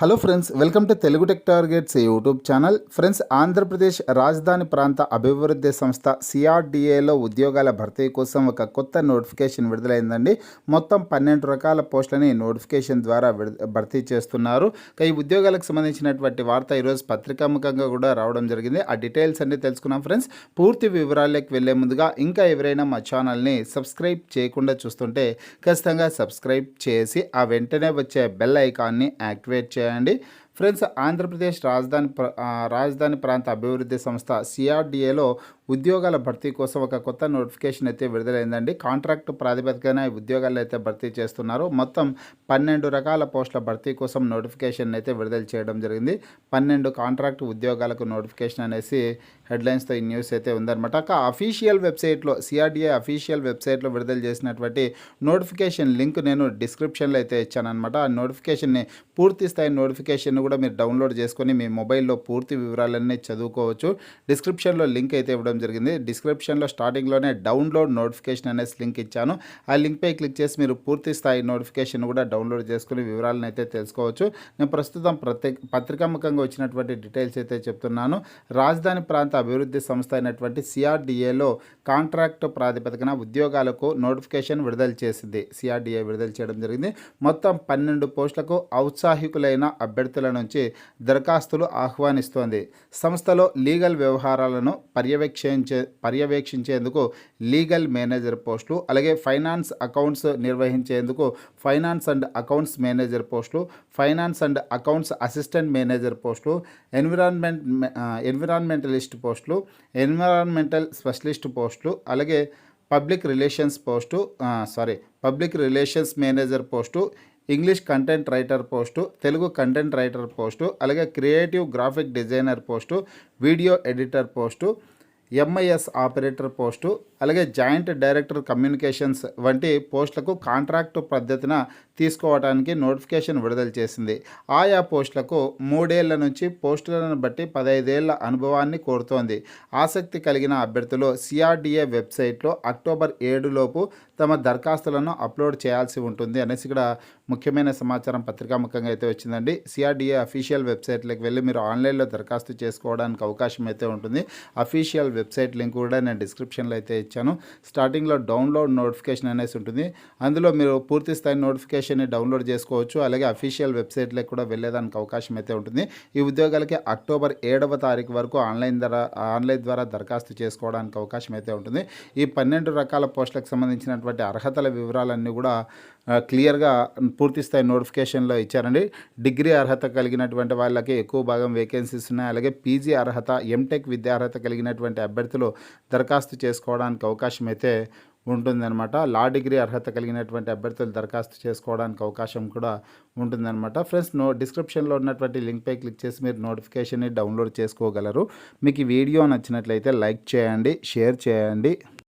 Hello friends, welcome to Telugu tech targets YouTube channel. Friends, Andhra Pradesh రాజధాని ప్రాంత అభివృద్ధి సంస్థ సిఆర్డిఏలో ఉద్యోగాల భర్తీ కోసం ఒక కొత్త నోటిఫికేషన్ విడుదలైందండి. మొత్తం 12 రకాల పోస్టులని నోటిఫికేషన్ ద్వారా భర్తీ చేస్తున్నారు. ఈ ఉద్యోగాలకు సంబంధించినటువంటి వార్త ఈరోజు పత్రికాముఖంగా కూడా రావడం జరిగింది. ఆ డీటెయిల్స్ అన్ని తెలుసుకున్నాం ఫ్రెండ్స్. పూర్తి వివరాల్లోకి వెళ్లే ముందుగా ఇంకా ఎవరైనా మా ఛానల్ని సబ్స్క్రైబ్ చేయకుండా చూస్తుంటే ఖచ్చితంగా సబ్స్క్రైబ్ చేసి ఆ వెంటనే వచ్చే బెల్ ఐకాన్ని యాక్టివేట్ చేయండి. ఫ్రెండ్స్, ఆంధ్రప్రదేశ్ రాజధాని ప్రాంత అభివృద్ధి సంస్థ సిఆర్డిఏలో ఉద్యోగాల భర్తీ కోసం ఒక కొత్త నోటిఫికేషన్ అయితే విడుదలైందండి. కాంట్రాక్ట్ ప్రాతిపదికన ఈ ఉద్యోగాలు అయితే భర్తీ చేస్తున్నారు. మొత్తం 12 రకాల పోస్టుల భర్తీ కోసం నోటిఫికేషన్ అయితే విడుదల చేయడం జరిగింది. 12 కాంట్రాక్ట్ ఉద్యోగాలకు నోటిఫికేషన్ అనేసి హెడ్లైన్స్తో ఈ న్యూస్ అయితే ఉందన్నమాట. అఫీషియల్ వెబ్సైట్లో, సిఆర్డిఏ అఫీషియల్ వెబ్సైట్లో విడుదల చేసినటువంటి నోటిఫికేషన్ లింక్ నేను డిస్క్రిప్షన్లో అయితే ఇచ్చానమాట. ఆ నోటిఫికేషన్ని, పూర్తి స్థాయి నోటిఫికేషన్ కూడా మీరు డౌన్లోడ్ చేసుకొని మీ మొబైల్లో పూర్తి వివరాలన్నీ చదువుకోవచ్చు. డిస్క్రిప్షన్లో లింక్ అయితే ఇవ్వడం జరిగింది. డిస్క్రిప్షన్లో స్టార్టింగ్లోనే డౌన్లోడ్ నోటిఫికేషన్ అనేసి లింక్ ఇచ్చాను. ఆ లింక్పై క్లిక్ చేసి మీరు పూర్తి స్థాయి నోటిఫికేషన్ కూడా డౌన్లోడ్ చేసుకుని వివరాలను అయితే తెలుసుకోవచ్చు. నేను ప్రస్తుతం పత్రికాముఖంగా వచ్చినటువంటి డీటెయిల్స్ అయితే చెప్తున్నాను. రాజధాని ప్రాంత అభివృద్ధి సంస్థ అయినటువంటి సిఆర్డిఏలో కాంట్రాక్ట్ ప్రాతిపదికన ఉద్యోగాలకు నోటిఫికేషన్ విడుదల చేసింది. సిఆర్డిఏ విడుదల చేయడం జరిగింది. మొత్తం 12 పోస్టులకు ఔత్సాహికులైన అభ్యర్థుల నుంచి దరఖాస్తులు ఆహ్వానిస్తోంది. సంస్థలో లీగల్ వ్యవహారాలను పర్యవేక్షించేందుకు లీగల్ మేనేజర్ పోస్టులు, అలాగే ఫైనాన్స్ అకౌంట్స్ నిర్వహించేందుకు ఫైనాన్స్ అండ్ అకౌంట్స్ మేనేజర్ పోస్టులు, finance and accounts assistant manager పోస్టులు, ఎన్విరాన్మెంటలిస్ట్ పోస్టులు, ఎన్విరాన్మెంటల్ స్పెషలిస్ట్ పోస్టులు, అలాగే public relations manager post, English content writer post, Telugu content writer post, అలాగే creative graphic designer post, video editor post, MIS operator post, అలాగే joint director communications వంటి పోస్టులకు contract పద్ధతిన తీసుకోవడానికి notification విడుదల చేసింది. ఆయా పోస్టులకు 3 ఏళ్ల నుంచి పోస్టులను బట్టి 15 ఏళ్ల అనుభవాన్ని కోరుతోంది. ఆసక్తి కలిగిన అభ్యర్థులు సిఆర్డిఏ వెబ్సైట్లో అక్టోబర్ 7 లోపు తమ దరఖాస్తులను అప్లోడ్ చేయాల్సి ఉంటుంది అనేసి ఇక్కడ ముఖ్యమైన సమాచారం పత్రికాముఖంగా అయితే వచ్చిందండి. సిఆర్డిఏ అఫీషియల్ వెబ్సైట్లోకి వెళ్ళి మీరు ఆన్లైన్లో దరఖాస్తు చేసుకోవడానికి అవకాశం అయితే ఉంటుంది. అఫీషియల్ వెబ్సైట్ లింక్ కూడా నేను డిస్క్రిప్షన్లో అయితే ఇచ్చాను. స్టార్టింగ్లో డౌన్లోడ్ నోటిఫికేషన్ అనేసి ఉంటుంది. అందులో మీరు పూర్తి స్థాయి నోటిఫికేషన్ని డౌన్లోడ్ చేసుకోవచ్చు. అలాగే అఫీషియల్ వెబ్సైట్లోకి కూడా వెళ్ళేదానికి అవకాశం అయితే ఉంటుంది. ఈ ఉద్యోగాలకి అక్టోబర్ 7వ తారీఖు వరకు ఆన్లైన్ ద్వారా దరఖాస్తు చేసుకోవడానికి అవకాశం అయితే ఉంటుంది. ఈ 12 రకాల పోస్టులకు సంబంధించినటువంటి అర్హతల వివరాలన్నీ కూడా క్లియర్గా పూర్తి స్థాయి నోటిఫికేషన్లో ఇచ్చారండి. డిగ్రీ అర్హత కలిగినటువంటి వాళ్ళకి ఎక్కువ భాగం వేకెన్సీస్ ఉన్నాయి. అలాగే పీజీ అర్హత, ఎంటెక్ విద్యార్హత కలిగినటువంటి అభ్యర్థులు దరఖాస్తు చేసుకోవడానికి అవకాశం అయితే ఉంటుందన్నమాట. లా డిగ్రీ అర్హత కలిగినటువంటి అభ్యర్థులు దరఖాస్తు చేసుకోవడానికి అవకాశం కూడా ఉంటుందన్నమాట. ఫ్రెండ్స్, డిస్క్రిప్షన్లో ఉన్నటువంటి లింక్పై క్లిక్ చేసి మీరు నోటిఫికేషన్ని డౌన్లోడ్ చేసుకోగలరు. మీకు ఈ వీడియో నచ్చినట్లయితే లైక్ చేయండి, షేర్ చేయండి.